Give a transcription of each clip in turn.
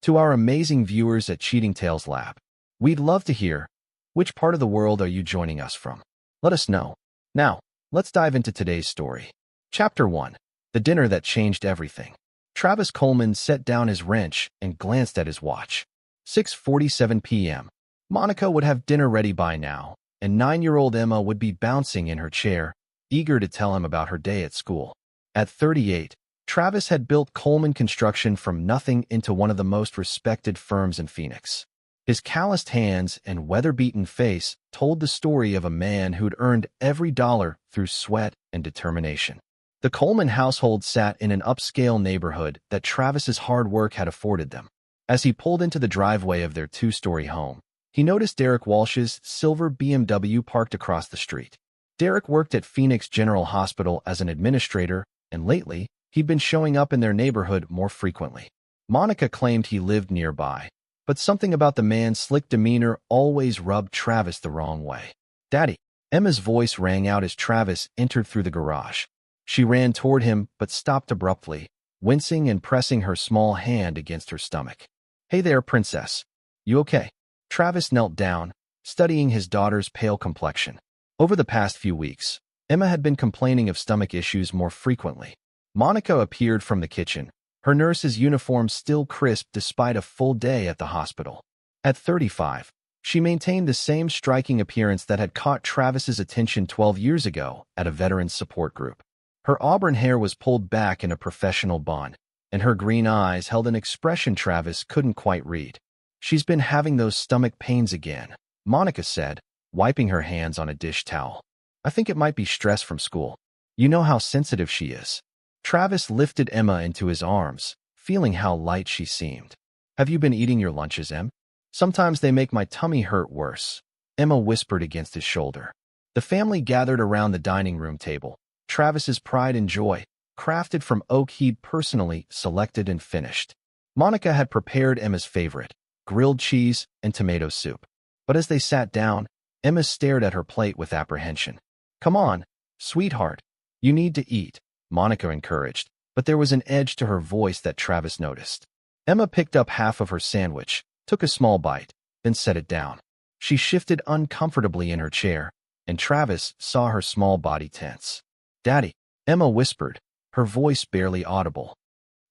To our amazing viewers at Cheating Tales Lab, we'd love to hear, which part of the world are you joining us from? Let us know. Now, let's dive into today's story. Chapter 1. The Dinner That Changed Everything. Travis Coleman set down his wrench and glanced at his watch. 6:47 p.m. Monica would have dinner ready by now, and 9-year-old Emma would be bouncing in her chair, eager to tell him about her day at school. At 38, Travis had built Coleman Construction from nothing into one of the most respected firms in Phoenix. His calloused hands and weather-beaten face told the story of a man who'd earned every dollar through sweat and determination. The Coleman household sat in an upscale neighborhood that Travis's hard work had afforded them. As he pulled into the driveway of their 2-story home, he noticed Derek Walsh's silver BMW parked across the street. Derek worked at Phoenix General Hospital as an administrator, and lately, he'd been showing up in their neighborhood more frequently. Monica claimed he lived nearby, but something about the man's slick demeanor always rubbed Travis the wrong way. "Daddy," Emma's voice rang out as Travis entered through the garage. She ran toward him but stopped abruptly, wincing and pressing her small hand against her stomach. "Hey there, princess. You okay?" Travis knelt down, studying his daughter's pale complexion. Over the past few weeks, Emma had been complaining of stomach issues more frequently. Monica appeared from the kitchen, her nurse's uniform still crisp despite a full day at the hospital. At 35, she maintained the same striking appearance that had caught Travis's attention 12 years ago at a veterans support group. Her auburn hair was pulled back in a professional bun, and her green eyes held an expression Travis couldn't quite read. "She's been having those stomach pains again," Monica said, wiping her hands on a dish towel. "I think it might be stress from school. You know how sensitive she is." Travis lifted Emma into his arms, feeling how light she seemed. "Have you been eating your lunches, Em? Sometimes they make my tummy hurt worse," Emma whispered against his shoulder. The family gathered around the dining room table, Travis's pride and joy, crafted from oak he'd personally selected and finished. Monica had prepared Emma's favorite, grilled cheese and tomato soup. But as they sat down, Emma stared at her plate with apprehension. "Come on, sweetheart. You need to eat," Monica encouraged, but there was an edge to her voice that Travis noticed. Emma picked up half of her sandwich, took a small bite, then set it down. She shifted uncomfortably in her chair, and Travis saw her small body tense. "Daddy," Emma whispered, her voice barely audible.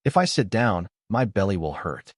"If I sit down, my belly will hurt."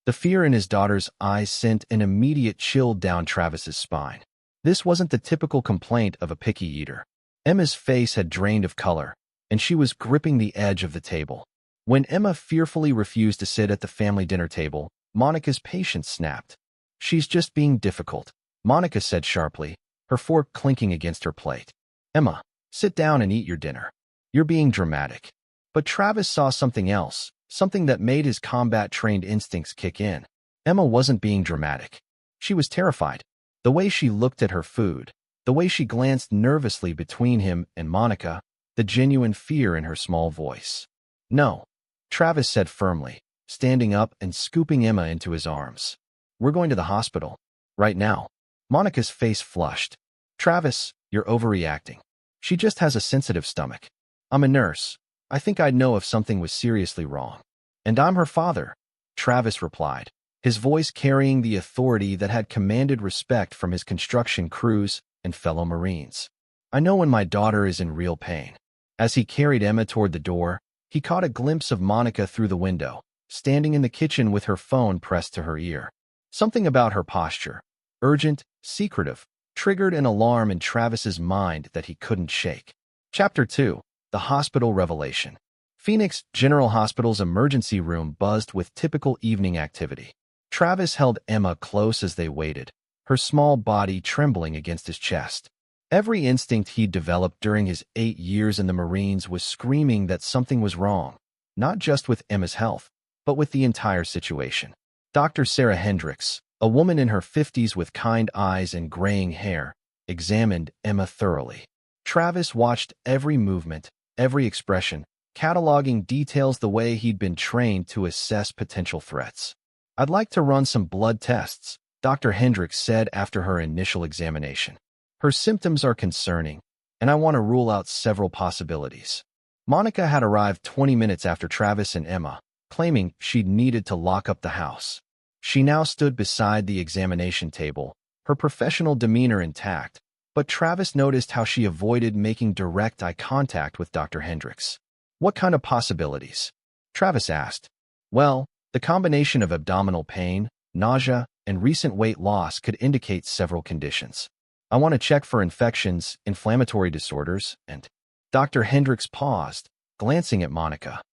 The fear in his daughter's eyes sent an immediate chill down Travis's spine. This wasn't the typical complaint of a picky eater. Emma's face had drained of color, and she was gripping the edge of the table. When Emma fearfully refused to sit at the family dinner table, Monica's patience snapped. "She's just being difficult," Monica said sharply, her fork clinking against her plate. "Emma, sit down and eat your dinner. You're being dramatic." But Travis saw something else, something that made his combat-trained instincts kick in. Emma wasn't being dramatic. She was terrified. The way she looked at her food, the way she glanced nervously between him and Monica, the genuine fear in her small voice. "No," Travis said firmly, standing up and scooping Emma into his arms. "We're going to the hospital. Right now." Monica's face flushed. "Travis, you're overreacting. She just has a sensitive stomach. I'm a nurse. I think I'd know if something was seriously wrong." "And I'm her father," Travis replied, his voice carrying the authority that had commanded respect from his construction crews and fellow Marines. "I know when my daughter is in real pain." As he carried Emma toward the door, he caught a glimpse of Monica through the window, standing in the kitchen with her phone pressed to her ear. Something about her posture, urgent, secretive, triggered an alarm in Travis's mind that he couldn't shake. Chapter 2. The Hospital Revelation. Phoenix General Hospital's emergency room buzzed with typical evening activity. Travis held Emma close as they waited, her small body trembling against his chest. Every instinct he'd developed during his 8 years in the Marines was screaming that something was wrong, not just with Emma's health, but with the entire situation. Dr. Sarah Hendricks, a woman in her 50s with kind eyes and graying hair, examined Emma thoroughly. Travis watched every movement, every expression, cataloging details the way he'd been trained to assess potential threats. "I'd like to run some blood tests," Dr. Hendricks said after her initial examination. "Her symptoms are concerning, and I want to rule out several possibilities." Monica had arrived 20 minutes after Travis and Emma, claiming she'd needed to lock up the house. She now stood beside the examination table, her professional demeanor intact, but Travis noticed how she avoided making direct eye contact with Dr. Hendricks. "What kind of possibilities?" Travis asked. "Well, the combination of abdominal pain, nausea, and recent weight loss could indicate several conditions. I want to check for infections, inflammatory disorders, and—" Dr. Hendricks paused, glancing at Monica.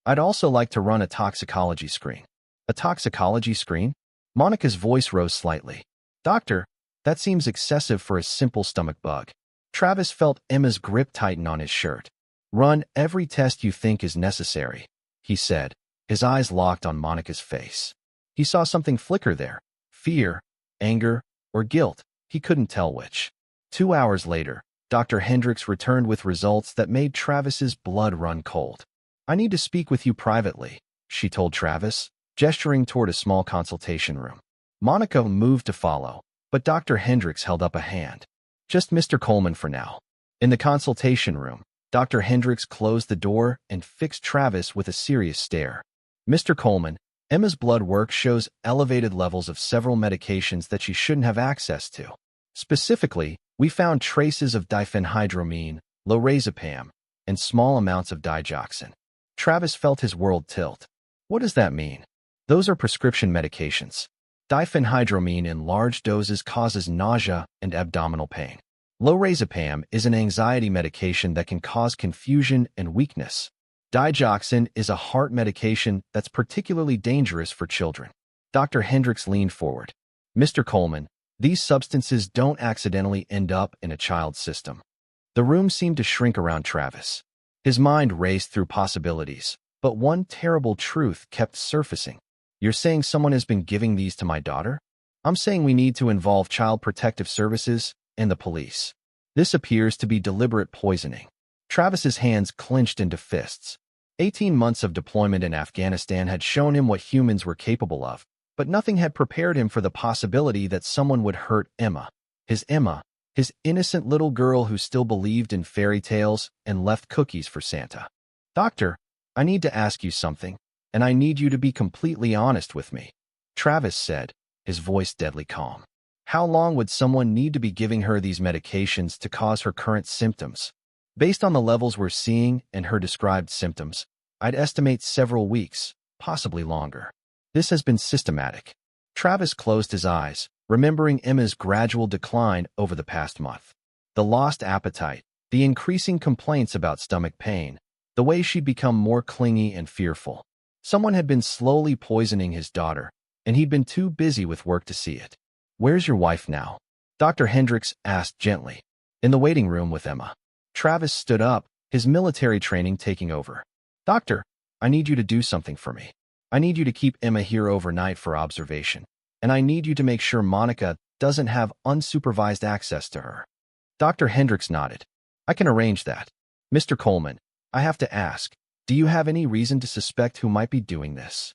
"I'd also like to run a toxicology screen." "A toxicology screen?" Monica's voice rose slightly. "Doctor, that seems excessive for a simple stomach bug." Travis felt Emma's grip tighten on his shirt. "Run every test you think is necessary," he said, his eyes locked on Monica's face. He saw something flicker there. Fear, anger, or guilt. He couldn't tell which. 2 hours later, Dr. Hendricks returned with results that made Travis's blood run cold. "I need to speak with you privately," she told Travis, gesturing toward a small consultation room. Monica moved to follow, but Dr. Hendricks held up a hand. "Just Mr. Coleman for now." In the consultation room, Dr. Hendricks closed the door and fixed Travis with a serious stare. "Mr. Coleman, Emma's blood work shows elevated levels of several medications that she shouldn't have access to. Specifically, we found traces of diphenhydramine, lorazepam, and small amounts of digoxin." Travis felt his world tilt. "What does that mean?" "Those are prescription medications. Diphenhydramine in large doses causes nausea and abdominal pain. Lorazepam is an anxiety medication that can cause confusion and weakness. Digoxin is a heart medication that's particularly dangerous for children." Dr. Hendricks leaned forward. "Mr. Coleman, these substances don't accidentally end up in a child's system." The room seemed to shrink around Travis. His mind raced through possibilities, but one terrible truth kept surfacing. "You're saying someone has been giving these to my daughter?" "I'm saying we need to involve Child Protective Services and the police. This appears to be deliberate poisoning." Travis's hands clenched into fists. 18 months of deployment in Afghanistan had shown him what humans were capable of, but nothing had prepared him for the possibility that someone would hurt Emma, his innocent little girl who still believed in fairy tales and left cookies for Santa. "Doctor, I need to ask you something, and I need you to be completely honest with me," Travis said, his voice deadly calm. "How long would someone need to be giving her these medications to cause her current symptoms?" "Based on the levels we're seeing and her described symptoms, I'd estimate several weeks, possibly longer. This has been systematic." Travis closed his eyes, remembering Emma's gradual decline over the past month. The lost appetite, the increasing complaints about stomach pain, the way she'd become more clingy and fearful. Someone had been slowly poisoning his daughter, and he'd been too busy with work to see it. "Where's your wife now?" Dr. Hendricks asked gently. "In the waiting room with Emma." Travis stood up, his military training taking over. "Doctor, I need you to do something for me. I need you to keep Emma here overnight for observation, and I need you to make sure Monica doesn't have unsupervised access to her." Dr. Hendricks nodded. "I can arrange that. Mr. Coleman, I have to ask, do you have any reason to suspect who might be doing this?"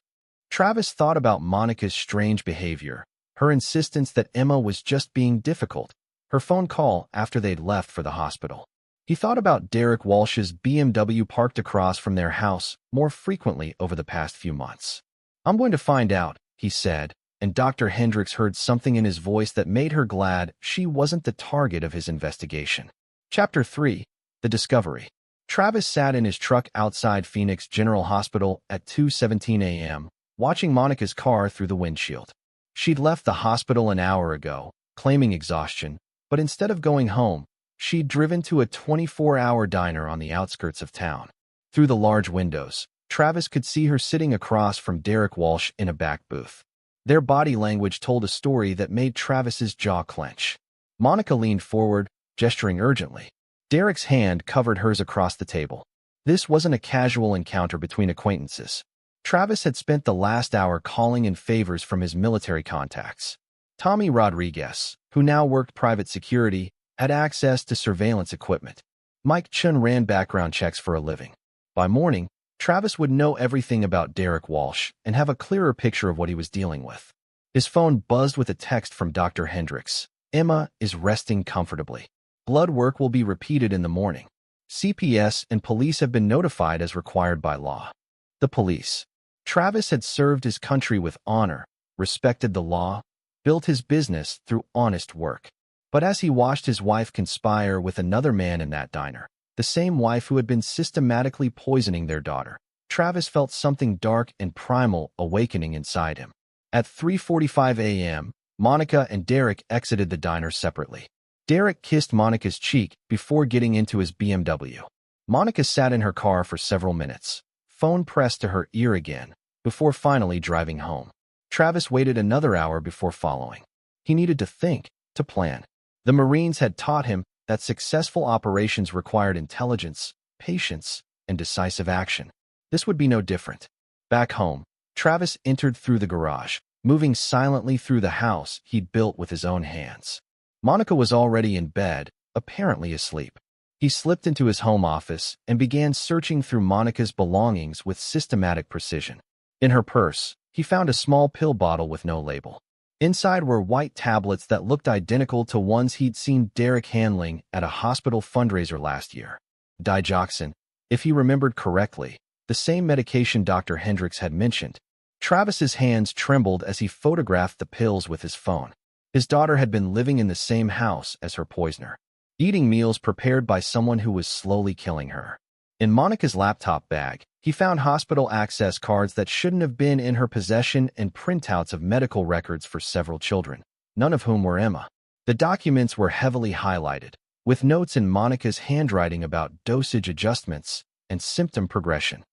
Travis thought about Monica's strange behavior, her insistence that Emma was just being difficult, her phone call after they'd left for the hospital. He thought about Derek Walsh's BMW parked across from their house more frequently over the past few months. "I'm going to find out," he said, and Dr. Hendricks heard something in his voice that made her glad she wasn't the target of his investigation. Chapter 3. The Discovery. Travis sat in his truck outside Phoenix General Hospital at 2:17 a.m., watching Monica's car through the windshield. She'd left the hospital an hour ago, claiming exhaustion, but instead of going home, she'd driven to a 24-hour diner on the outskirts of town. Through the large windows, Travis could see her sitting across from Derek Walsh in a back booth. Their body language told a story that made Travis's jaw clench. Monica leaned forward, gesturing urgently. Derek's hand covered hers across the table. This wasn't a casual encounter between acquaintances. Travis had spent the last hour calling in favors from his military contacts. Tommy Rodriguez, who now worked private security, had access to surveillance equipment. Mike Chun ran background checks for a living. By morning, Travis would know everything about Derek Walsh and have a clearer picture of what he was dealing with. His phone buzzed with a text from Dr. Hendricks. "Emma is resting comfortably. Blood work will be repeated in the morning. CPS and police have been notified as required by law." The police. Travis had served his country with honor, respected the law, built his business through honest work. But as he watched his wife conspire with another man in that diner, the same wife who had been systematically poisoning their daughter, Travis felt something dark and primal awakening inside him. At 3:45 a.m., Monica and Derek exited the diner separately. Derek kissed Monica's cheek before getting into his BMW. Monica sat in her car for several minutes, phone pressed to her ear again, before finally driving home. Travis waited another hour before following. He needed to think, to plan. The Marines had taught him that successful operations required intelligence, patience, and decisive action. This would be no different. Back home, Travis entered through the garage, moving silently through the house he'd built with his own hands. Monica was already in bed, apparently asleep. He slipped into his home office and began searching through Monica's belongings with systematic precision. In her purse, he found a small pill bottle with no label. Inside were white tablets that looked identical to ones he'd seen Derek handling at a hospital fundraiser last year. Digoxin, if he remembered correctly, the same medication Dr. Hendricks had mentioned. Travis's hands trembled as he photographed the pills with his phone. His daughter had been living in the same house as her poisoner, eating meals prepared by someone who was slowly killing her. In Monica's laptop bag, he found hospital access cards that shouldn't have been in her possession and printouts of medical records for several children, none of whom were Emma. The documents were heavily highlighted, with notes in Monica's handwriting about dosage adjustments and symptom progression.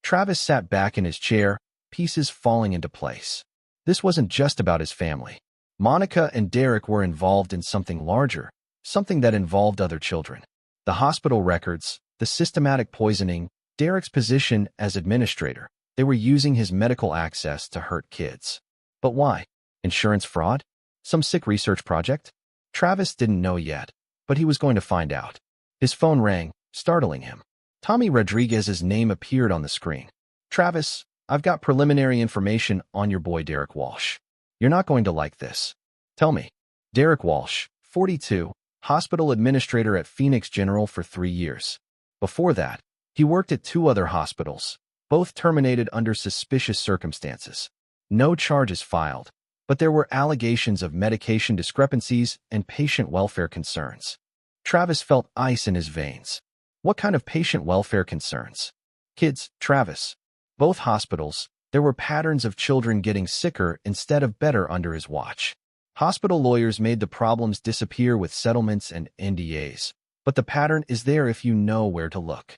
Travis sat back in his chair, pieces falling into place. This wasn't just about his family. Monica and Derek were involved in something larger, something that involved other children. The hospital records, the systematic poisoning, Derek's position as administrator. They were using his medical access to hurt kids. But why? Insurance fraud? Some sick research project? Travis didn't know yet, but he was going to find out. His phone rang, startling him. Tommy Rodriguez's name appeared on the screen. Travis, I've got preliminary information on your boy Derek Walsh. You're not going to like this. Tell me. Derek Walsh, 42, hospital administrator at Phoenix General for 3 years. Before that, he worked at 2 other hospitals, both terminated under suspicious circumstances. No charges filed, but there were allegations of medication discrepancies and patient welfare concerns. Travis felt ice in his veins. What kind of patient welfare concerns? Kids, Travis. Both hospitals, there were patterns of children getting sicker instead of better under his watch. Hospital lawyers made the problems disappear with settlements and NDAs, but the pattern is there if you know where to look.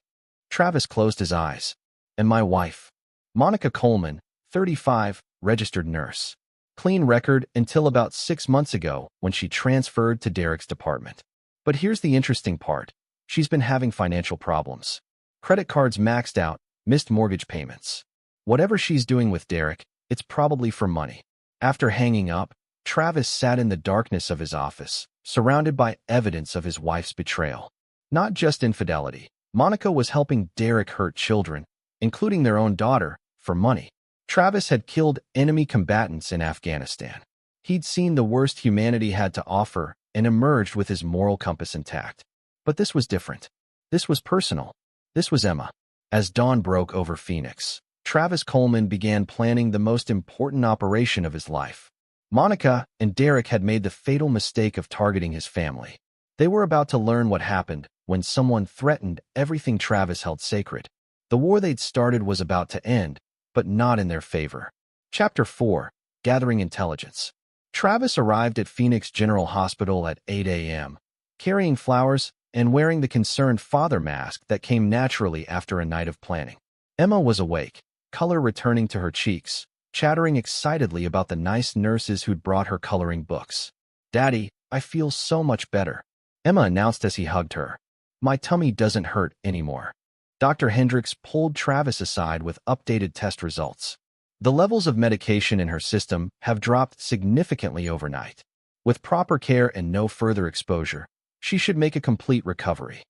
Travis closed his eyes. And my wife. Monica Coleman, 35, registered nurse. Clean record until about 6 months ago when she transferred to Derek's department. But here's the interesting part. She's been having financial problems. Credit cards maxed out, missed mortgage payments. Whatever she's doing with Derek, it's probably for money. After hanging up, Travis sat in the darkness of his office, surrounded by evidence of his wife's betrayal. Not just infidelity. Monica was helping Derek hurt children, including their own daughter, for money. Travis had killed enemy combatants in Afghanistan. He'd seen the worst humanity had to offer and emerged with his moral compass intact. But this was different. This was personal. This was Emma. As dawn broke over Phoenix, Travis Coleman began planning the most important operation of his life. Monica and Derek had made the fatal mistake of targeting his family. They were about to learn what happened when someone threatened everything Travis held sacred. The war they'd started was about to end, but not in their favor. Chapter 4. Gathering Intelligence. Travis arrived at Phoenix General Hospital at 8 a.m., carrying flowers and wearing the concerned father mask that came naturally after a night of planning. Emma was awake, color returning to her cheeks, chattering excitedly about the nice nurses who'd brought her coloring books. "Daddy, I feel so much better," Emma announced as he hugged her. "My tummy doesn't hurt anymore." Dr. Hendricks pulled Travis aside with updated test results. The levels of medication in her system have dropped significantly overnight. With proper care and no further exposure, she should make a complete recovery.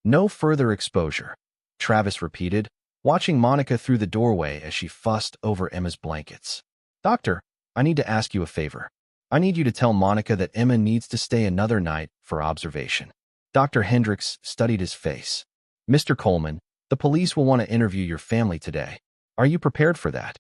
No further exposure, Travis repeated, watching Monica through the doorway as she fussed over Emma's blankets. "Doctor, I need to ask you a favor. I need you to tell Monica that Emma needs to stay another night for observation." Dr. Hendricks studied his face. "Mr. Coleman, the police will want to interview your family today. Are you prepared for that?"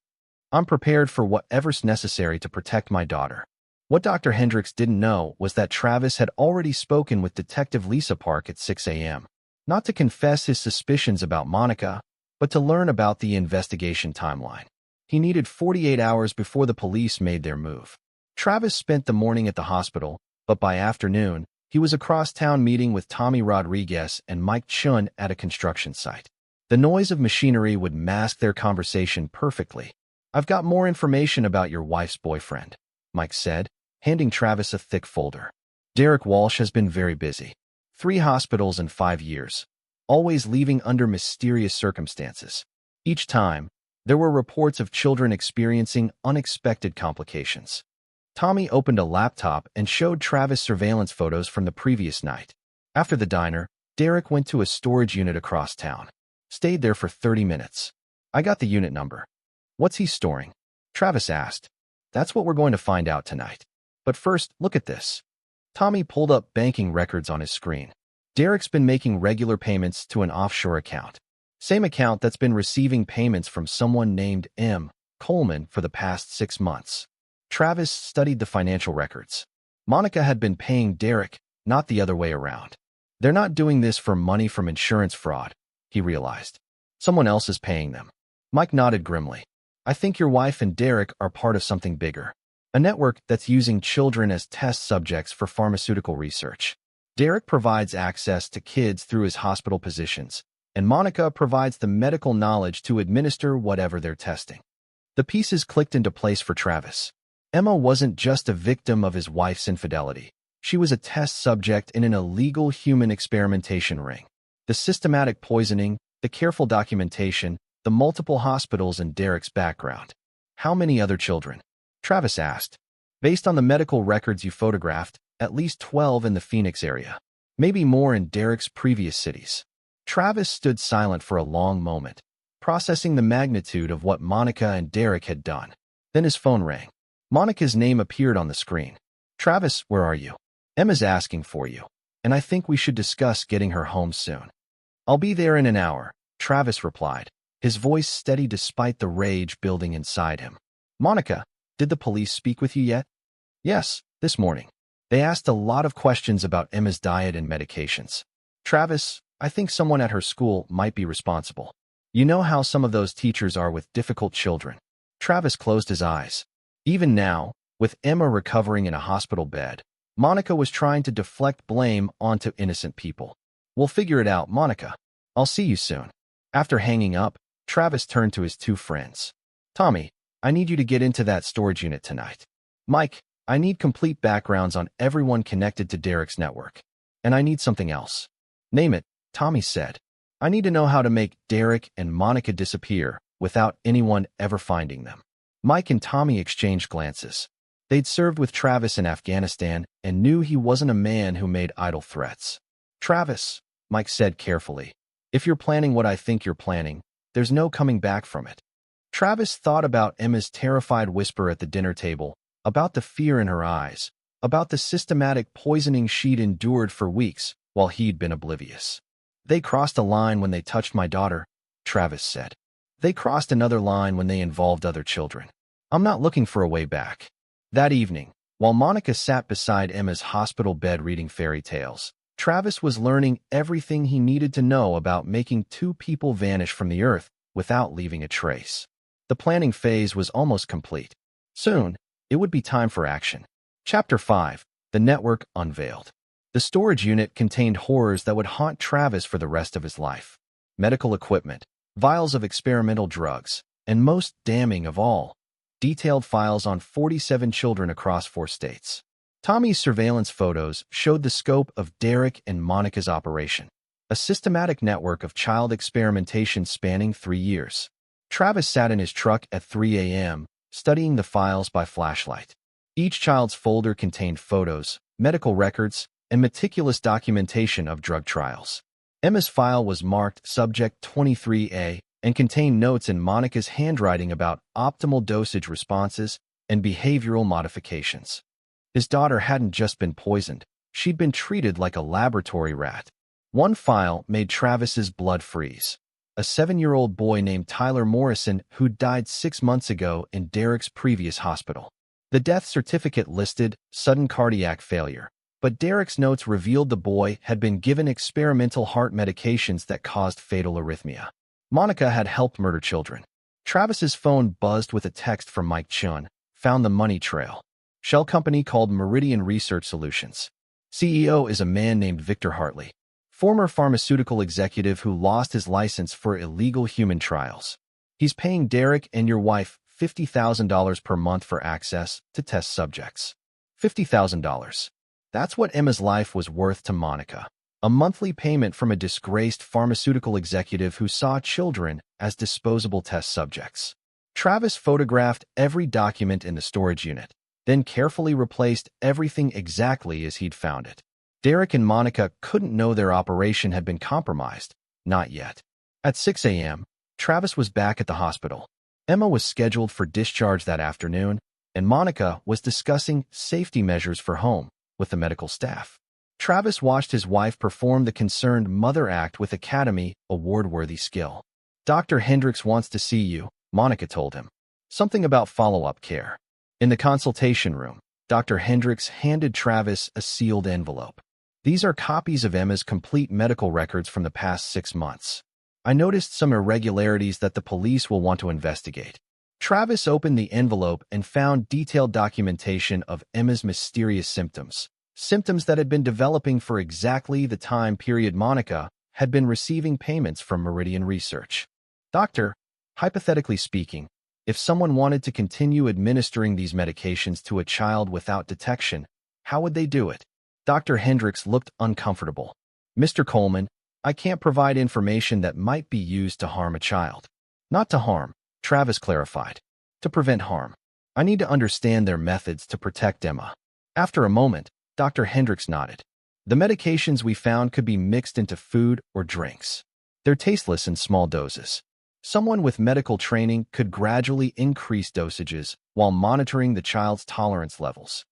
I'm prepared for whatever's necessary to protect my daughter. What Dr. Hendricks didn't know was that Travis had already spoken with Detective Lisa Park at 6 a.m. Not to confess his suspicions about Monica, but to learn about the investigation timeline. He needed 48 hours before the police made their move. Travis spent the morning at the hospital, but by afternoon, he was across town meeting with Tommy Rodriguez and Mike Chun at a construction site. The noise of machinery would mask their conversation perfectly. "I've got more information about your wife's boyfriend," Mike said, handing Travis a thick folder. "Derek Walsh has been very busy. 3 hospitals in 5 years, always leaving under mysterious circumstances. Each time, there were reports of children experiencing unexpected complications." Tommy opened a laptop and showed Travis surveillance photos from the previous night. After the diner, Derek went to a storage unit across town. Stayed there for 30 minutes. "I got the unit number." "What's he storing?" Travis asked. "That's what we're going to find out tonight. But first, look at this." Tommy pulled up banking records on his screen. Derek's been making regular payments to an offshore account. Same account that's been receiving payments from someone named M. Coleman for the past 6 months. Travis studied the financial records. Monica had been paying Derek, not the other way around. They're not doing this for money from insurance fraud, he realized. Someone else is paying them. Mike nodded grimly. "I think your wife and Derek are part of something bigger. A network that's using children as test subjects for pharmaceutical research. Derek provides access to kids through his hospital positions, and Monica provides the medical knowledge to administer whatever they're testing." The pieces clicked into place for Travis. Emma wasn't just a victim of his wife's infidelity. She was a test subject in an illegal human experimentation ring. The systematic poisoning, the careful documentation, the multiple hospitals in Derek's background. "How many other children?" Travis asked. "Based on the medical records you photographed, at least 12 in the Phoenix area. Maybe more in Derek's previous cities." Travis stood silent for a long moment, processing the magnitude of what Monica and Derek had done. Then his phone rang. Monica's name appeared on the screen. "Travis, where are you? Emma's asking for you, and I think we should discuss getting her home soon." "I'll be there in an hour," Travis replied, his voice steady despite the rage building inside him. "Monica, did the police speak with you yet?" "Yes, this morning. They asked a lot of questions about Emma's diet and medications." "Travis, I think someone at her school might be responsible. You know how some of those teachers are with difficult children." Travis closed his eyes. Even now, with Emma recovering in a hospital bed, Monica was trying to deflect blame onto innocent people. "We'll figure it out, Monica. I'll see you soon." After hanging up, Travis turned to his 2 friends. "Tommy, I need you to get into that storage unit tonight. Mike, I need complete backgrounds on everyone connected to Derek's network. And I need something else." "Name it," Tommy said. "I need to know how to make Derek and Monica disappear without anyone ever finding them." Mike and Tommy exchanged glances. They'd served with Travis in Afghanistan and knew he wasn't a man who made idle threats. "Travis," Mike said carefully, "if you're planning what I think you're planning, there's no coming back from it." Travis thought about Emma's terrified whisper at the dinner table, about the fear in her eyes, about the systematic poisoning she'd endured for weeks while he'd been oblivious. "They crossed a line when they touched my daughter," Travis said. "They crossed another line when they involved other children. I'm not looking for a way back." That evening, while Monica sat beside Emma's hospital bed reading fairy tales, Travis was learning everything he needed to know about making 2 people vanish from the earth without leaving a trace. The planning phase was almost complete. Soon, it would be time for action. Chapter 5: The Network Unveiled. The storage unit contained horrors that would haunt Travis for the rest of his life. Medical equipment, vials of experimental drugs, and most damning of all, detailed files on 47 children across 4 states. Tommy's surveillance photos showed the scope of Derek and Monica's operation, a systematic network of child experimentation spanning 3 years. Travis sat in his truck at 3 a.m., studying the files by flashlight. Each child's folder contained photos, medical records, and meticulous documentation of drug trials. Emma's file was marked Subject 23A and contained notes in Monica's handwriting about optimal dosage responses and behavioral modifications. His daughter hadn't just been poisoned, she'd been treated like a laboratory rat. One file made Travis's blood freeze. a 7-year-old boy named Tyler Morrison who died 6 months ago in Derek's previous hospital. The death certificate listed sudden cardiac failure, but Derek's notes revealed the boy had been given experimental heart medications that caused fatal arrhythmia. Monica had helped murder children. Travis's phone buzzed with a text from Mike Chun, found the money trail. Shell company called Meridian Research Solutions. CEO is a man named Victor Hartley, former pharmaceutical executive who lost his license for illegal human trials. He's paying Derek and your wife $50,000 per month for access to test subjects. $50,000. That's what Emma's life was worth to Monica. A monthly payment from a disgraced pharmaceutical executive who saw children as disposable test subjects. Travis photographed every document in the storage unit, then carefully replaced everything exactly as he'd found it. Derek and Monica couldn't know their operation had been compromised. Not yet. At 6 a.m., Travis was back at the hospital. Emma was scheduled for discharge that afternoon, and Monica was discussing safety measures for home with the medical staff. Travis watched his wife perform the concerned mother act with Academy Award-worthy skill. Dr. Hendricks wants to see you, Monica told him. Something about follow-up care. In the consultation room, Dr. Hendricks handed Travis a sealed envelope. These are copies of Emma's complete medical records from the past 6 months. I noticed some irregularities that the police will want to investigate. Travis opened the envelope and found detailed documentation of Emma's mysterious symptoms. Symptoms that had been developing for exactly the time period Monica had been receiving payments from Meridian Research. Doctor, hypothetically speaking, if someone wanted to continue administering these medications to a child without detection, how would they do it? Dr. Hendricks looked uncomfortable. Mr. Coleman, I can't provide information that might be used to harm a child. Not to harm, Travis clarified. To prevent harm. I need to understand their methods to protect Emma. After a moment, Dr. Hendricks nodded. The medications we found could be mixed into food or drinks. They're tasteless in small doses. Someone with medical training could gradually increase dosages while monitoring the child's tolerance levels.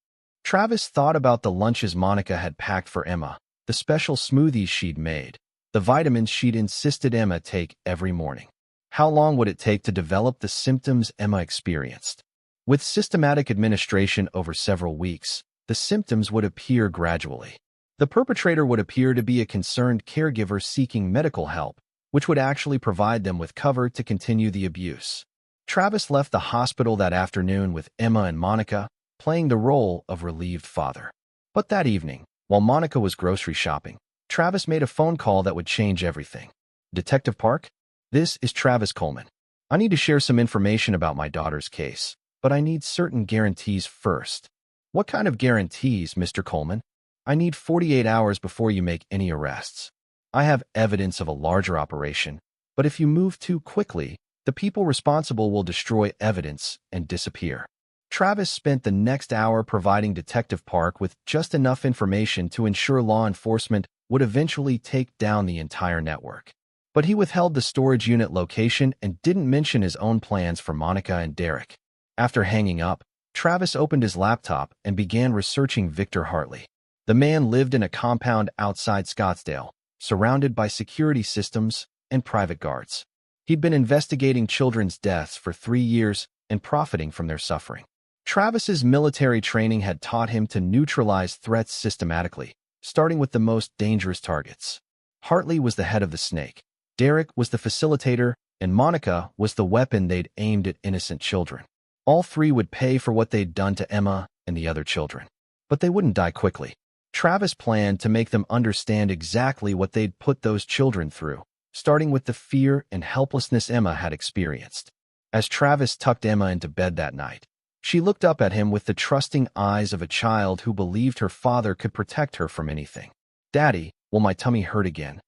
Travis thought about the lunches Monica had packed for Emma, the special smoothies she'd made, the vitamins she'd insisted Emma take every morning. How long would it take to develop the symptoms Emma experienced? With systematic administration over several weeks, the symptoms would appear gradually. The perpetrator would appear to be a concerned caregiver seeking medical help, which would actually provide them with cover to continue the abuse. Travis left the hospital that afternoon with Emma and Monica, playing the role of relieved father. But that evening, while Monica was grocery shopping, Travis made a phone call that would change everything. Detective Park? This is Travis Coleman. I need to share some information about my daughter's case, but I need certain guarantees first. What kind of guarantees, Mr. Coleman? I need 48 hours before you make any arrests. I have evidence of a larger operation, but if you move too quickly, the people responsible will destroy evidence and disappear. Travis spent the next hour providing Detective Park with just enough information to ensure law enforcement would eventually take down the entire network. But he withheld the storage unit location and didn't mention his own plans for Monica and Derek. After hanging up, Travis opened his laptop and began researching Victor Hartley. The man lived in a compound outside Scottsdale, surrounded by security systems and private guards. He'd been investigating children's deaths for 3 years and profiting from their suffering. Travis's military training had taught him to neutralize threats systematically, starting with the most dangerous targets. Hartley was the head of the snake, Derek was the facilitator, and Monica was the weapon they'd aimed at innocent children. All three would pay for what they'd done to Emma and the other children. But they wouldn't die quickly. Travis planned to make them understand exactly what they'd put those children through, starting with the fear and helplessness Emma had experienced. As Travis tucked Emma into bed that night, she looked up at him with the trusting eyes of a child who believed her father could protect her from anything. "Daddy, will my tummy hurt again?"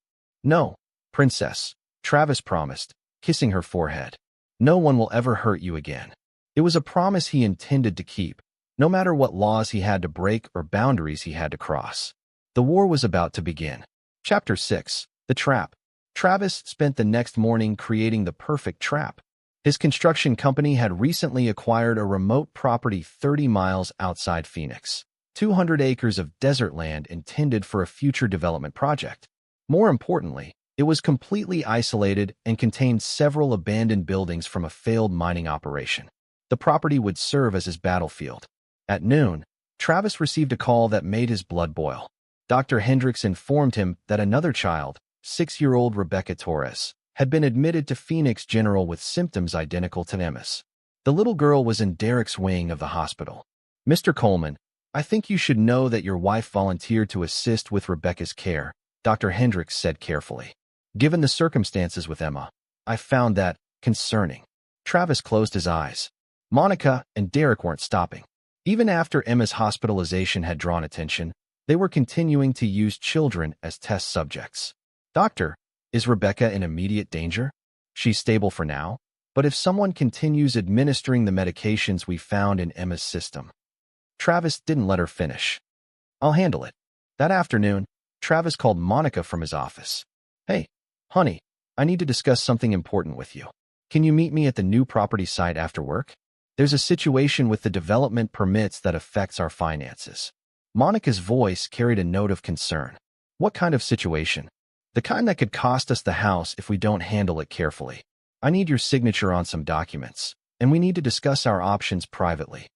"No, princess," Travis promised, kissing her forehead. "No one will ever hurt you again." It was a promise he intended to keep, no matter what laws he had to break or boundaries he had to cross. The war was about to begin. Chapter 6. The Trap. Travis spent the next morning creating the perfect trap. His construction company had recently acquired a remote property 30 miles outside Phoenix, 200 acres of desert land intended for a future development project. More importantly, It was completely isolated and contained several abandoned buildings from a failed mining operation. The property would serve as his battlefield. At noon, Travis received a call that made his blood boil. Dr. Hendricks informed him that another child, 6-year-old Rebecca Torres, had been admitted to Phoenix General with symptoms identical to Emma's. The little girl was in Derek's wing of the hospital. "Mr. Coleman, I think you should know that your wife volunteered to assist with Rebecca's care," Dr. Hendricks said carefully. "Given the circumstances with Emma, I found that concerning." Travis closed his eyes. Monica and Derek weren't stopping. Even after Emma's hospitalization had drawn attention, they were continuing to use children as test subjects. "Doctor, is Rebecca in immediate danger? She's stable for now, but if someone continues administering the medications we found in Emma's system." Travis didn't let her finish. "I'll handle it." That afternoon, Travis called Monica from his office. "Hey, honey, I need to discuss something important with you. Can you meet me at the new property site after work? There's a situation with the development permits that affects our finances." Monica's voice carried a note of concern. "What kind of situation?" "The kind that could cost us the house if we don't handle it carefully. I need your signature on some documents, and we need to discuss our options privately."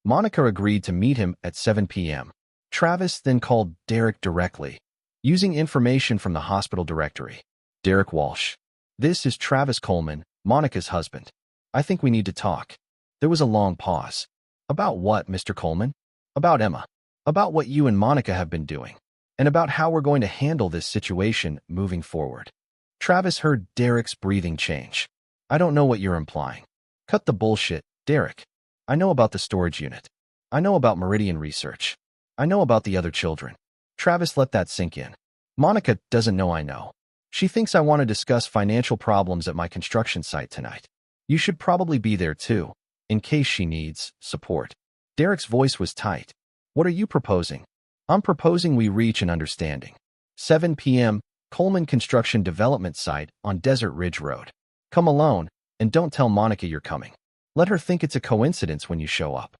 Monica agreed to meet him at 7 p.m. Travis then called Derek directly, using information from the hospital directory. "Derek Walsh. This is Travis Coleman, Monica's husband. I think we need to talk." There was a long pause. "About what, Mr. Coleman?" "About Emma. About what you and Monica have been doing, and about how we're going to handle this situation moving forward." Travis heard Derek's breathing change. "I don't know what you're implying." "Cut the bullshit, Derek. I know about the storage unit. I know about Meridian Research. I know about the other children." Travis let that sink in. "Monica doesn't know I know. She thinks I want to discuss financial problems at my construction site tonight. You should probably be there too, in case she needs support." Derek's voice was tight. "What are you proposing?" "I'm proposing we reach an understanding. 7 p.m., Coleman Construction Development Site on Desert Ridge Road. Come alone, and don't tell Monica you're coming. Let her think it's a coincidence when you show up."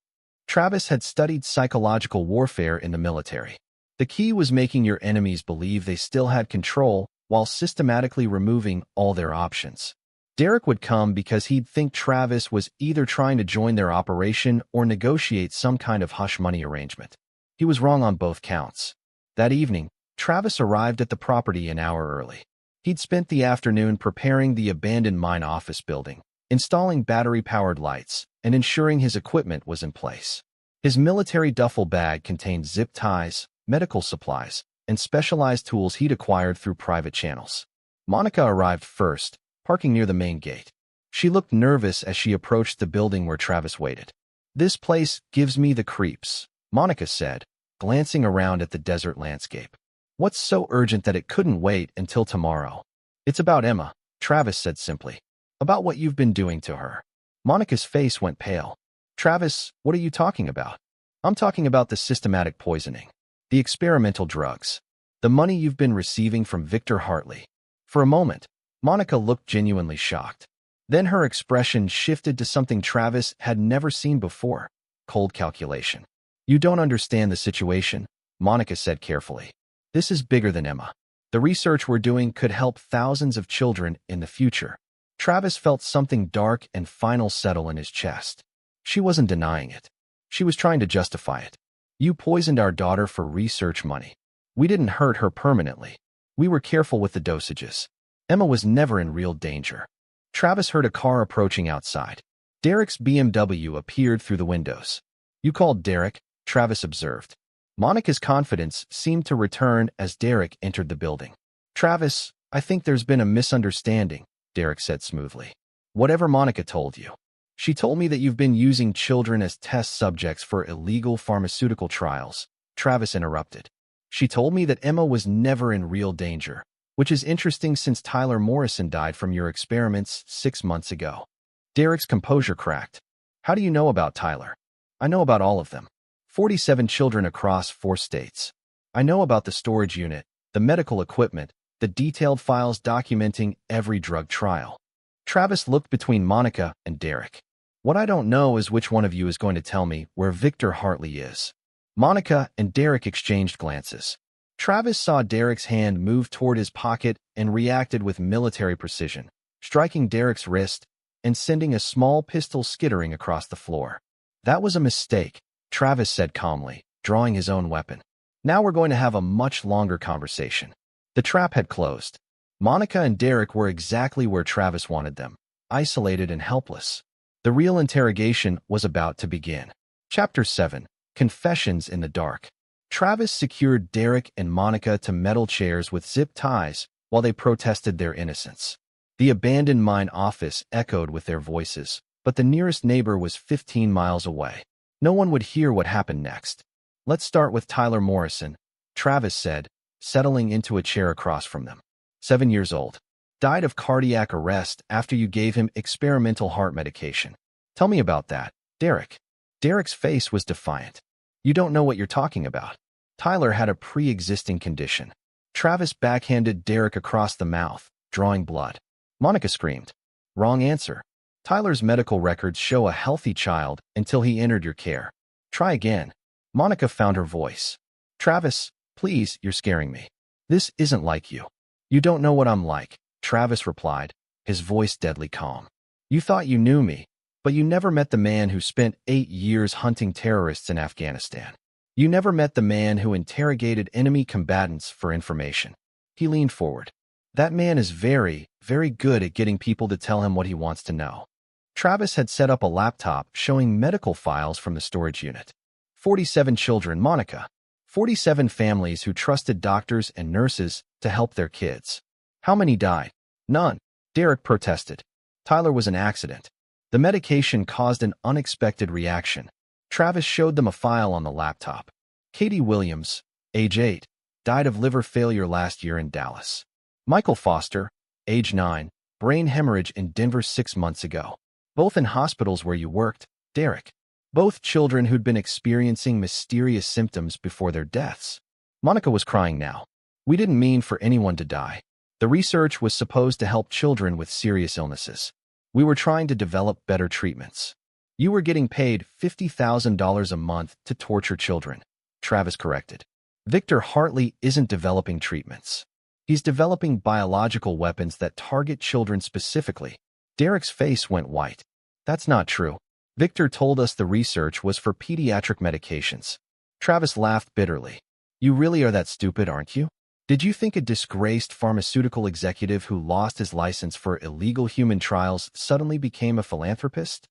Travis had studied psychological warfare in the military. The key was making your enemies believe they still had control while systematically removing all their options. Derek would come because he'd think Travis was either trying to join their operation or negotiate some kind of hush money arrangement. He was wrong on both counts. That evening, Travis arrived at the property an hour early. He'd spent the afternoon preparing the abandoned mine office building, installing battery-powered lights, and ensuring his equipment was in place. His military duffel bag contained zip ties, medical supplies, and specialized tools he'd acquired through private channels. Monica arrived first, parking near the main gate. She looked nervous as she approached the building where Travis waited. "This place gives me the creeps," Monica said, glancing around at the desert landscape. "What's so urgent that it couldn't wait until tomorrow?" "It's about Emma," Travis said simply. "About what you've been doing to her." Monica's face went pale. "Travis, what are you talking about?" "I'm talking about the systematic poisoning, the experimental drugs, the money you've been receiving from Victor Hartley." For a moment, Monica looked genuinely shocked. Then her expression shifted to something Travis had never seen before: cold calculation. "You don't understand the situation," Monica said carefully. "This is bigger than Emma. The research we're doing could help thousands of children in the future." Travis felt something dark and final settle in his chest. She wasn't denying it. She was trying to justify it. "You poisoned our daughter for research money. We didn't hurt her permanently. We were careful with the dosages. Emma was never in real danger." Travis heard a car approaching outside. Derek's BMW appeared through the windows. "You called Derek?" Travis observed. Monica's confidence seemed to return as Derek entered the building. "Travis, I think there's been a misunderstanding," Derek said smoothly. "Whatever Monica told you. She told me that you've been using children as test subjects for illegal pharmaceutical trials," Travis interrupted. "She told me that Emma was never in real danger, which is interesting since Tyler Morrison died from your experiments 6 months ago." Derek's composure cracked. "How do you know about Tyler?" "I know about all of them. 47 children across 4 states. I know about the storage unit, the medical equipment, the detailed files documenting every drug trial." Travis looked between Monica and Derek. "What I don't know is which one of you is going to tell me where Victor Hartley is." Monica and Derek exchanged glances. Travis saw Derek's hand move toward his pocket and reacted with military precision, striking Derek's wrist and sending a small pistol skittering across the floor. That was a mistake, Travis said calmly, drawing his own weapon. Now we're going to have a much longer conversation. The trap had closed. Monica and Derek were exactly where Travis wanted them, isolated and helpless. The real interrogation was about to begin. Chapter 7. Confessions in the Dark. Travis secured Derek and Monica to metal chairs with zip ties while they protested their innocence. The abandoned mine office echoed with their voices, but the nearest neighbor was 15 miles away. No one would hear what happened next. Let's start with Tyler Morrison, Travis said, settling into a chair across from them. 7 years old. Died of cardiac arrest after you gave him experimental heart medication. Tell me about that, Derek. Derek's face was defiant. You don't know what you're talking about. Tyler had a pre-existing condition. Travis backhanded Derek across the mouth, drawing blood. Monica screamed. Wrong answer. Tyler's medical records show a healthy child until he entered your care. Try again. Monica found her voice. Travis, please, you're scaring me. This isn't like you. You don't know what I'm like, Travis replied, his voice deadly calm. You thought you knew me, but you never met the man who spent 8 years hunting terrorists in Afghanistan. You never met the man who interrogated enemy combatants for information. He leaned forward. That man is very, very good at getting people to tell him what he wants to know. Travis had set up a laptop showing medical files from the storage unit. 47 children, Monica. 47 families who trusted doctors and nurses to help their kids. How many died? None. Derek protested. Tyler was an accident. The medication caused an unexpected reaction. Travis showed them a file on the laptop. Katie Williams, age 8, died of liver failure last year in Dallas. Michael Foster, age 9, brain hemorrhage in Denver 6 months ago. Both in hospitals where you worked, Derek. Both children who'd been experiencing mysterious symptoms before their deaths. Monica was crying now. We didn't mean for anyone to die. The research was supposed to help children with serious illnesses. We were trying to develop better treatments. You were getting paid $50,000 a month to torture children, Travis corrected. Victor Hartley isn't developing treatments. He's developing biological weapons that target children specifically. Derek's face went white. That's not true. Victor told us the research was for pediatric medications. Travis laughed bitterly. You really are that stupid, aren't you? Did you think a disgraced pharmaceutical executive who lost his license for illegal human trials suddenly became a philanthropist?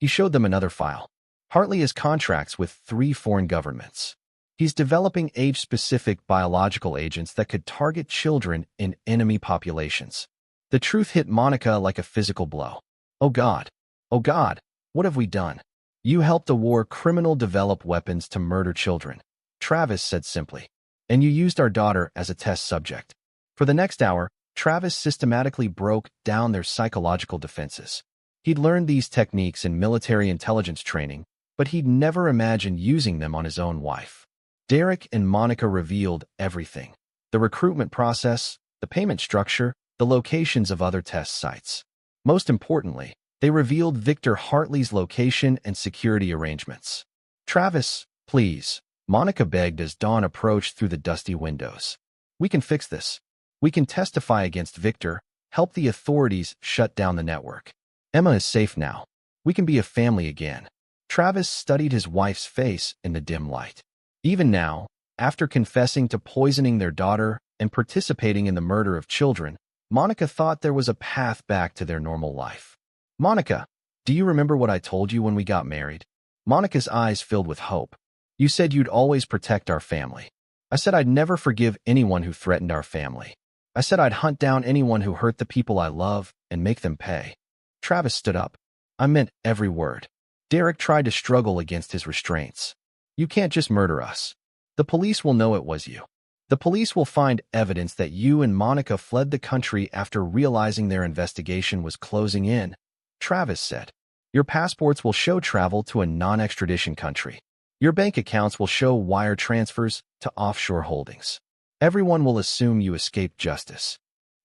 He showed them another file. Hartley has contracts with 3 foreign governments. He's developing age-specific biological agents that could target children in enemy populations. The truth hit Monica like a physical blow. Oh God. Oh God. What have we done? You helped a war criminal develop weapons to murder children, Travis said simply. And you used our daughter as a test subject. For the next hour, Travis systematically broke down their psychological defenses. He'd learned these techniques in military intelligence training, but he'd never imagined using them on his own wife. Derek and Monica revealed everything. The recruitment process, the payment structure, the locations of other test sites. Most importantly, they revealed Victor Hartley's location and security arrangements. Travis, please, Monica begged as dawn approached through the dusty windows. We can fix this. We can testify against Victor, help the authorities shut down the network. Emma is safe now. We can be a family again. Travis studied his wife's face in the dim light. Even now, after confessing to poisoning their daughter and participating in the murder of children, Monica thought there was a path back to their normal life. Monica, do you remember what I told you when we got married? Monica's eyes filled with hope. You said you'd always protect our family. I said I'd never forgive anyone who threatened our family. I said I'd hunt down anyone who hurt the people I love and make them pay. Travis stood up. I meant every word. Derek tried to struggle against his restraints. You can't just murder us. The police will know it was you. The police will find evidence that you and Monica fled the country after realizing their investigation was closing in, Travis said. Your passports will show travel to a non-extradition country. Your bank accounts will show wire transfers to offshore holdings. Everyone will assume you escaped justice.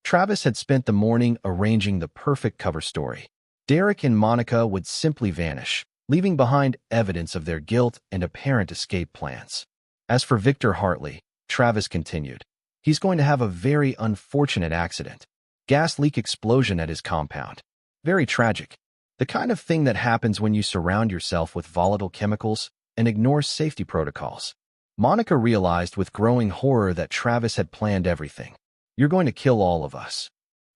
Travis had spent the morning arranging the perfect cover story. Derek and Monica would simply vanish, leaving behind evidence of their guilt and apparent escape plans. As for Victor Hartley, Travis continued. He's going to have a very unfortunate accident. Gas leak explosion at his compound. Very tragic. The kind of thing that happens when you surround yourself with volatile chemicals and ignore safety protocols. Monica realized with growing horror that Travis had planned everything. You're going to kill all of us.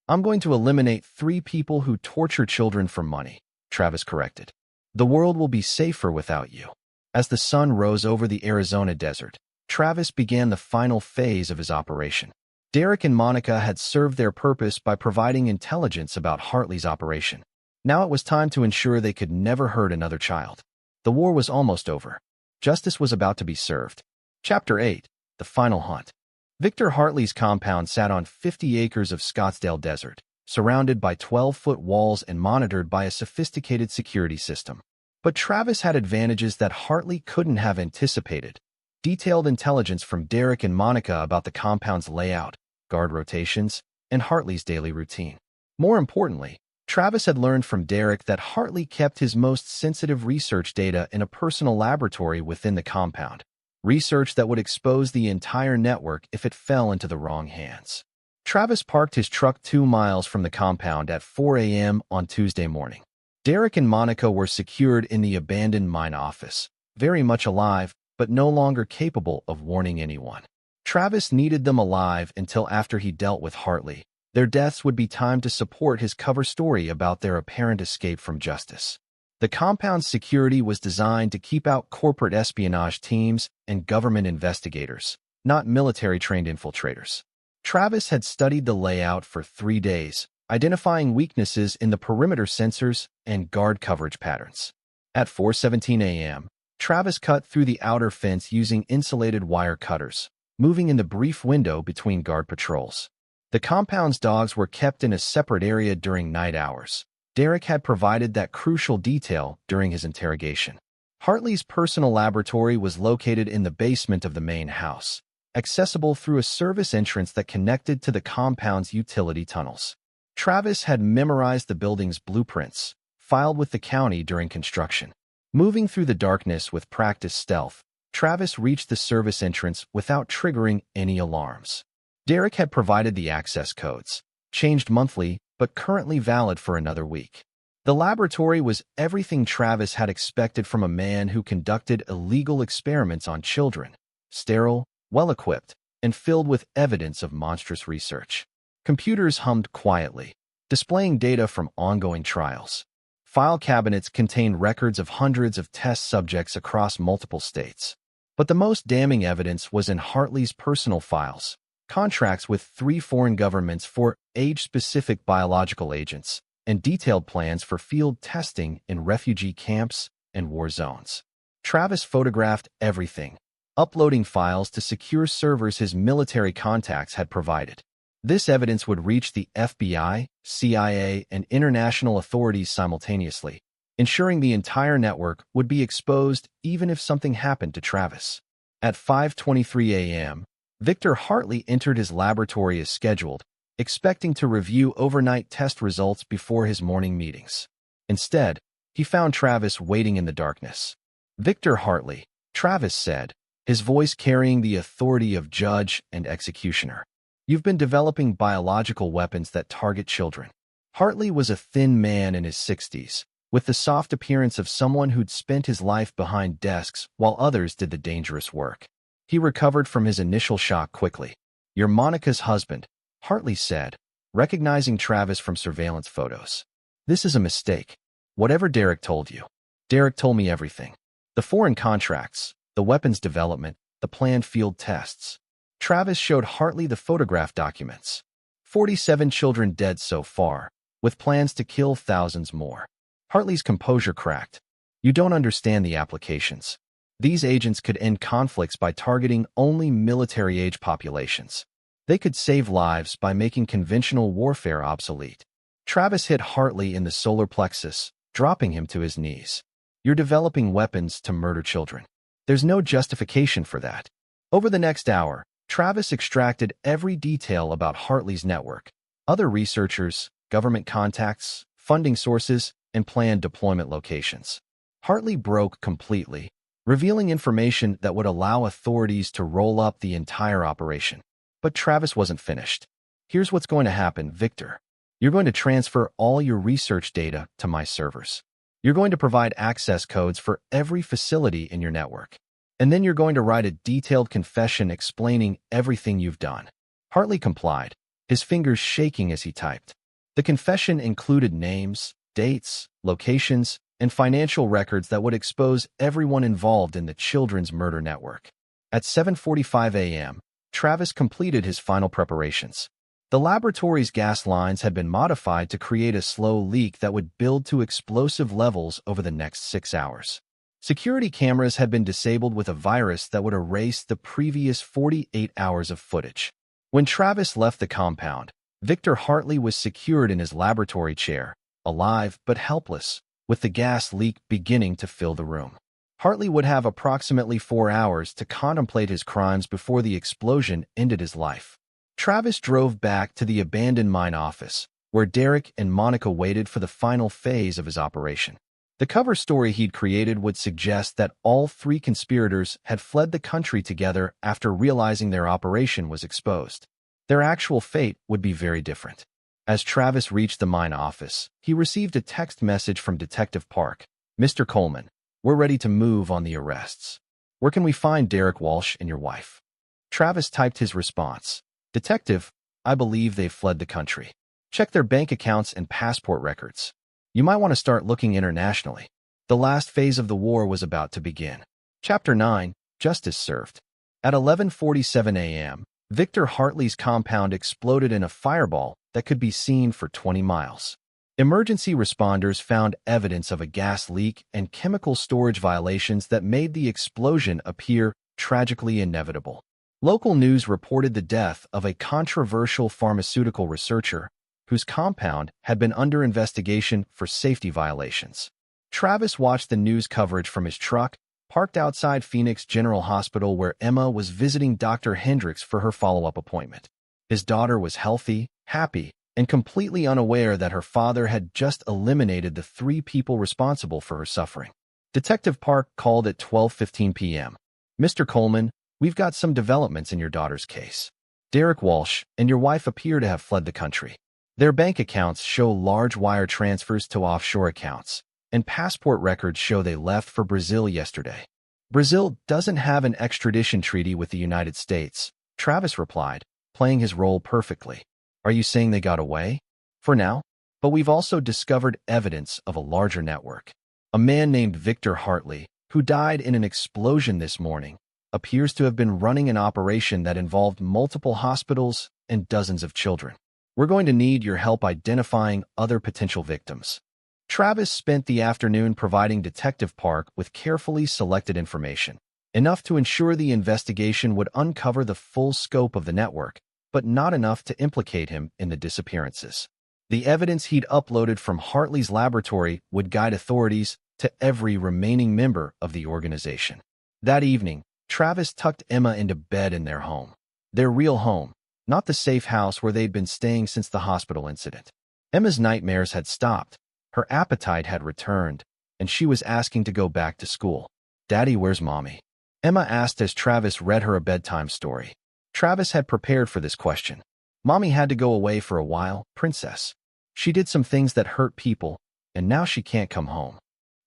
I'm going to eliminate 3 people who torture children for money, Travis corrected. The world will be safer without you. As the sun rose over the Arizona desert, Travis began the final phase of his operation. Derek and Monica had served their purpose by providing intelligence about Hartley's operation. Now it was time to ensure they could never hurt another child. The war was almost over. Justice was about to be served. Chapter 8. The Final Hunt. Victor Hartley's compound sat on 50 acres of Scottsdale desert, surrounded by 12-foot walls and monitored by a sophisticated security system. But Travis had advantages that Hartley couldn't have anticipated. Detailed intelligence from Derek and Monica about the compound's layout, guard rotations, and Hartley's daily routine. More importantly, Travis had learned from Derek that Hartley kept his most sensitive research data in a personal laboratory within the compound. Research that would expose the entire network if it fell into the wrong hands. Travis parked his truck 2 miles from the compound at 4 a.m. on Tuesday morning. Derek and Monica were secured in the abandoned mine office, very much alive, but no longer capable of warning anyone. Travis needed them alive until after he dealt with Hartley. Their deaths would be timed to support his cover story about their apparent escape from justice. The compound's security was designed to keep out corporate espionage teams and government investigators, not military-trained infiltrators. Travis had studied the layout for 3 days, identifying weaknesses in the perimeter sensors and guard coverage patterns. At 4:17 a.m., Travis cut through the outer fence using insulated wire cutters, moving in the brief window between guard patrols. The compound's dogs were kept in a separate area during night hours. Derek had provided that crucial detail during his interrogation. Hartley's personal laboratory was located in the basement of the main house, accessible through a service entrance that connected to the compound's utility tunnels. Travis had memorized the building's blueprints, filed with the county during construction. Moving through the darkness with practiced stealth, Travis reached the service entrance without triggering any alarms. Derek had provided the access codes, changed monthly, but currently valid for another week. The laboratory was everything Travis had expected from a man who conducted illegal experiments on children, sterile, well-equipped, and filled with evidence of monstrous research. Computers hummed quietly, displaying data from ongoing trials. File cabinets contained records of hundreds of test subjects across multiple states. But the most damning evidence was in Hartley's personal files. Contracts with 3 foreign governments for age-specific biological agents, and detailed plans for field testing in refugee camps and war zones. Travis photographed everything, uploading files to secure servers his military contacts had provided. This evidence would reach the FBI, CIA, and international authorities simultaneously, ensuring the entire network would be exposed even if something happened to Travis. At 5:23 a.m., Victor Hartley entered his laboratory as scheduled, expecting to review overnight test results before his morning meetings. Instead, he found Travis waiting in the darkness. "Victor Hartley," Travis said, his voice carrying the authority of judge and executioner. "You've been developing biological weapons that target children." Hartley was a thin man in his 60s, with the soft appearance of someone who'd spent his life behind desks while others did the dangerous work. He recovered from his initial shock quickly. "You're Monica's husband," Hartley said, recognizing Travis from surveillance photos. "This is a mistake. Whatever Derek told you." "Derek told me everything. The foreign contracts, the weapons development, the planned field tests." Travis showed Hartley the photograph documents. 47 children dead so far, with plans to kill thousands more. Hartley's composure cracked. "You don't understand the applications. These agents could end conflicts by targeting only military-age populations. They could save lives by making conventional warfare obsolete." Travis hit Hartley in the solar plexus, dropping him to his knees. "You're developing weapons to murder children. There's no justification for that." Over the next hour, Travis extracted every detail about Hartley's network, other researchers, government contacts, funding sources, and planned deployment locations. Hartley broke completely, revealing information that would allow authorities to roll up the entire operation. But Travis wasn't finished. Here's what's going to happen, Victor. You're going to transfer all your research data to my servers. You're going to provide access codes for every facility in your network. And then you're going to write a detailed confession explaining everything you've done. Hartley complied, his fingers shaking as he typed. The confession included names, dates, locations, and financial records that would expose everyone involved in the children's murder network. At 7:45 a.m., Travis completed his final preparations. The laboratory's gas lines had been modified to create a slow leak that would build to explosive levels over the next 6 hours. Security cameras had been disabled with a virus that would erase the previous 48 hours of footage. When Travis left the compound, Victor Hartley was secured in his laboratory chair, alive but helpless, with the gas leak beginning to fill the room. Hartley would have approximately 4 hours to contemplate his crimes before the explosion ended his life. Travis drove back to the abandoned mine office, where Derek and Monica waited for the final phase of his operation. The cover story he'd created would suggest that all 3 conspirators had fled the country together after realizing their operation was exposed. Their actual fate would be very different. As Travis reached the mine office, he received a text message from Detective Park. "Mr. Coleman, we're ready to move on the arrests. Where can we find Derek Walsh and your wife?" Travis typed his response. "Detective, I believe they've fled the country. Check their bank accounts and passport records. You might want to start looking internationally." The last phase of the war was about to begin. Chapter 9, Justice Served. At 11:47 a.m., Victor Hartley's compound exploded in a fireball that could be seen for 20 miles. Emergency responders found evidence of a gas leak and chemical storage violations that made the explosion appear tragically inevitable. Local news reported the death of a controversial pharmaceutical researcher whose compound had been under investigation for safety violations. Travis watched the news coverage from his truck, parked outside Phoenix General Hospital where Emma was visiting Dr. Hendricks for her follow-up appointment. His daughter was healthy, happy, and completely unaware that her father had just eliminated the 3 people responsible for her suffering. Detective Park called at 12:15 p.m. "Mr. Coleman, we've got some developments in your daughter's case. Derek Walsh and your wife appear to have fled the country. Their bank accounts show large wire transfers to offshore accounts, and passport records show they left for Brazil yesterday." "Brazil doesn't have an extradition treaty with the United States," Travis replied, playing his role perfectly. "Are you saying they got away?" "For now, but we've also discovered evidence of a larger network. A man named Victor Hartley, who died in an explosion this morning, appears to have been running an operation that involved multiple hospitals and dozens of children. We're going to need your help identifying other potential victims." Travis spent the afternoon providing Detective Park with carefully selected information, enough to ensure the investigation would uncover the full scope of the network, but not enough to implicate him in the disappearances. The evidence he'd uploaded from Hartley's laboratory would guide authorities to every remaining member of the organization. That evening, Travis tucked Emma into bed in their home. Their real home, not the safe house where they'd been staying since the hospital incident. Emma's nightmares had stopped, her appetite had returned, and she was asking to go back to school. "Daddy, where's Mommy?" Emma asked as Travis read her a bedtime story. Travis had prepared for this question. "Mommy had to go away for a while, Princess. She did some things that hurt people, and now she can't come home."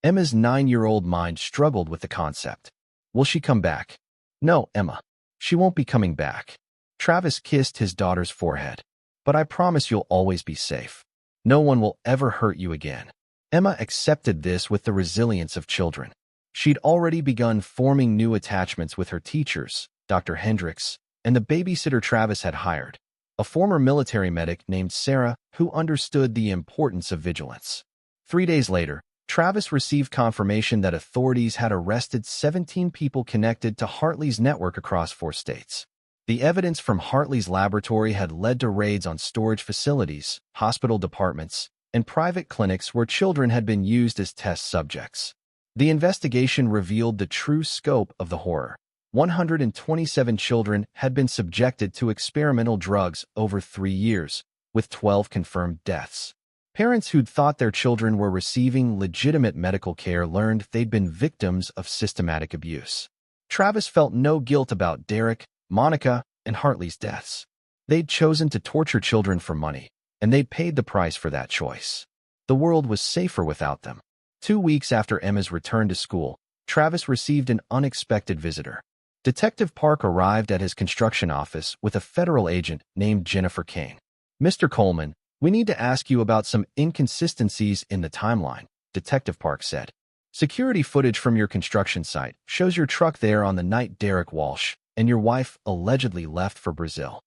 Emma's 9-year-old mind struggled with the concept. "Will she come back?" "No, Emma. She won't be coming back." Travis kissed his daughter's forehead. "But I promise you'll always be safe. No one will ever hurt you again." Emma accepted this with the resilience of children. She'd already begun forming new attachments with her teachers, Dr. Hendricks, and the babysitter Travis had hired, a former military medic named Sarah who understood the importance of vigilance. 3 days later, Travis received confirmation that authorities had arrested 17 people connected to Hartley's network across 4 states. The evidence from Hartley's laboratory had led to raids on storage facilities, hospital departments, and private clinics where children had been used as test subjects. The investigation revealed the true scope of the horror. 127 children had been subjected to experimental drugs over 3 years, with 12 confirmed deaths. Parents who'd thought their children were receiving legitimate medical care learned they'd been victims of systematic abuse. Travis felt no guilt about Derek, Monica, and Hartley's deaths. They'd chosen to torture children for money, and they'd paid the price for that choice. The world was safer without them. 2 weeks after Emma's return to school, Travis received an unexpected visitor. Detective Park arrived at his construction office with a federal agent named Jennifer Kane. "Mr. Coleman, we need to ask you about some inconsistencies in the timeline," Detective Park said. "Security footage from your construction site shows your truck there on the night Derek Walsh and your wife allegedly left for Brazil."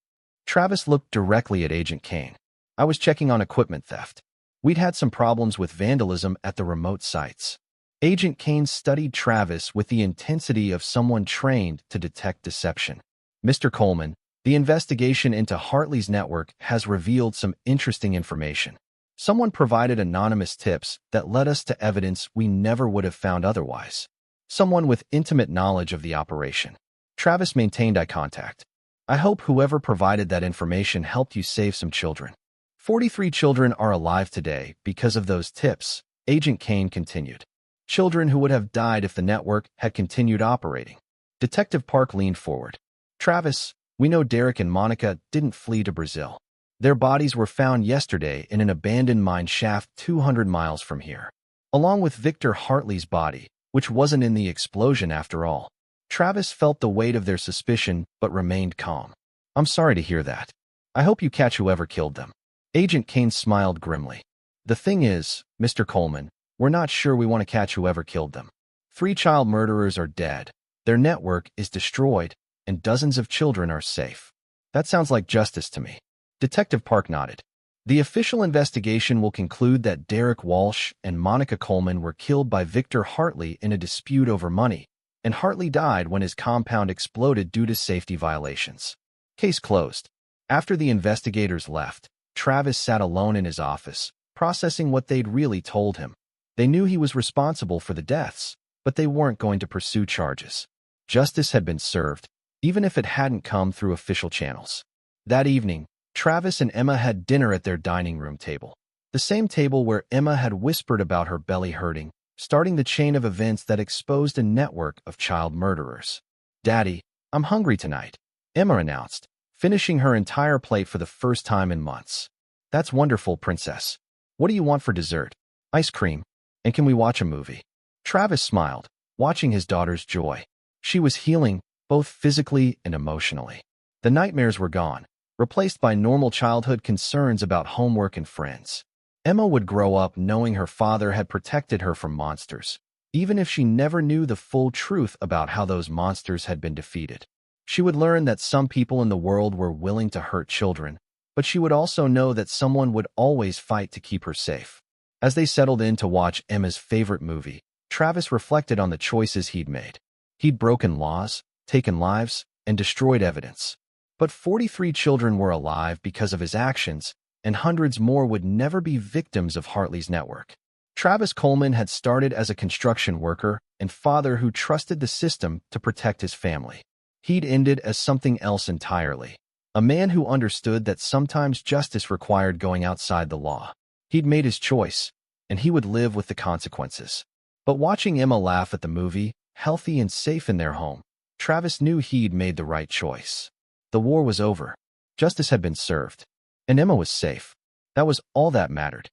Travis looked directly at Agent Kane. "I was checking on equipment theft. We'd had some problems with vandalism at the remote sites." Agent Kane studied Travis with the intensity of someone trained to detect deception. "Mr. Coleman, the investigation into Hartley's network has revealed some interesting information. Someone provided anonymous tips that led us to evidence we never would have found otherwise. Someone with intimate knowledge of the operation." Travis maintained eye contact. "I hope whoever provided that information helped you save some children." 43 children are alive today because of those tips," Agent Kane continued. "Children who would have died if the network had continued operating." Detective Park leaned forward. "Travis, we know Derek and Monica didn't flee to Brazil. Their bodies were found yesterday in an abandoned mine shaft 200 miles from here, along with Victor Hartley's body, which wasn't in the explosion after all." Travis felt the weight of their suspicion but remained calm. "I'm sorry to hear that. I hope you catch whoever killed them." Agent Kane smiled grimly. "The thing is, Mr. Coleman, we're not sure we want to catch whoever killed them. 3 child murderers are dead, their network is destroyed, and dozens of children are safe. That sounds like justice to me." Detective Park nodded. "The official investigation will conclude that Derek Walsh and Monica Coleman were killed by Victor Hartley in a dispute over money, and Hartley died when his compound exploded due to safety violations. Case closed." After the investigators left, Travis sat alone in his office, processing what they'd really told him. They knew he was responsible for the deaths, but they weren't going to pursue charges. Justice had been served, even if it hadn't come through official channels. That evening, Travis and Emma had dinner at their dining room table, the same table where Emma had whispered about her belly hurting, starting the chain of events that exposed a network of child murderers. "Daddy, I'm hungry tonight," Emma announced, finishing her entire plate for the first time in months. "That's wonderful, Princess. What do you want for dessert?" "Ice cream. And can we watch a movie?" Travis smiled, watching his daughter's joy. She was healing, both physically and emotionally. The nightmares were gone, replaced by normal childhood concerns about homework and friends. Emma would grow up knowing her father had protected her from monsters, even if she never knew the full truth about how those monsters had been defeated. She would learn that some people in the world were willing to hurt children, but she would also know that someone would always fight to keep her safe. As they settled in to watch Emma's favorite movie, Travis reflected on the choices he'd made. He'd broken laws, taken lives, and destroyed evidence. But 43 children were alive because of his actions, and hundreds more would never be victims of Hartley's network. Travis Coleman had started as a construction worker and father who trusted the system to protect his family. He'd ended as something else entirely, a man who understood that sometimes justice required going outside the law. He'd made his choice, and he would live with the consequences. But watching Emma laugh at the movie, healthy and safe in their home, Travis knew he'd made the right choice. The war was over. Justice had been served. And Emma was safe. That was all that mattered.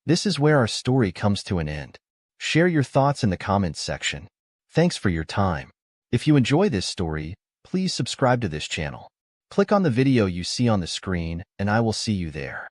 This is where our story comes to an end. Share your thoughts in the comments section. Thanks for your time. If you enjoy this story, please subscribe to this channel. Click on the video you see on the screen, and I will see you there.